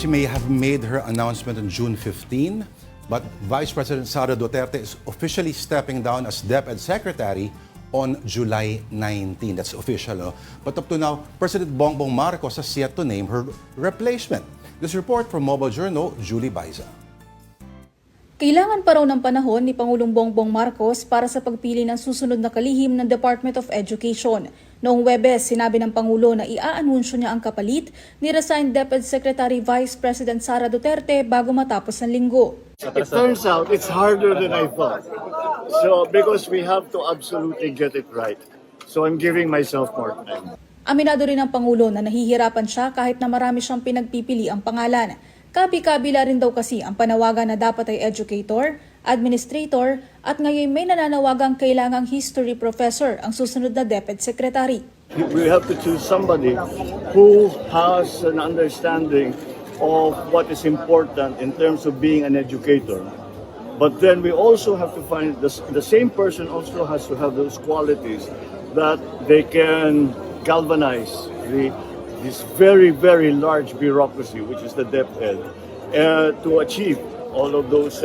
she may have made her announcement on June 15, but Vice President Sara Duterte is officially stepping down as DepEd Secretary on July 19. That's official. But up to now, President Bongbong Marcos has yet to name her replacement. This report from Mobile Journal, Julie Baiza. Kailangan pa raw ng panahon ni Pangulong Bongbong Marcos para sa pagpili ng susunod na kalihim ng Department of Education. Noong Huwebes, sinabi ng Pangulo na iaanunsyo niya ang kapalit ni resigned DepEd Secretary Vice President Sara Duterte bago matapos ng linggo. It turns out it's harder than I thought. So because we have to absolutely get it right. So I'm giving myself more time. Aminado rin ng Pangulo na nahihirapan siya kahit na marami siyang pinagpipili ang pangalan. Kabi-kabila rin daw kasi ang panawagan na dapat ay educator, administrator at ngayon may nananawagang kailangang history professor ang susunod na DepEd Secretary. We have to choose somebody who has an understanding of what is important in terms of being an educator. But then we also have to find the same person also has to have those qualities that they can galvanize this very, very large bureaucracy, which is the DepEd, to achieve all of those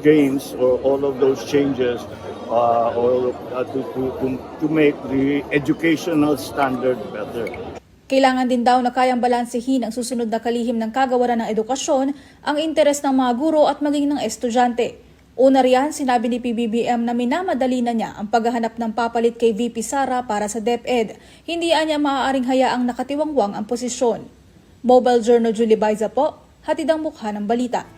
gains or all of those changes to make the educational standard better. Kailangan din daw na kayang balansehin ang susunod na kalihim ng kagawaran ng edukasyon, ang interes ng mga guro at maging ng estudyante. Una riyan, sinabi ni PBBM na minamadali na niya ang paghahanap ng papalit kay VP Sara para sa DepEd. Hindi niya maaaring hayaang nakatiwangwang ang posisyon. Mobile Journal Julie Baiza po, hatid ang mukha ng balita.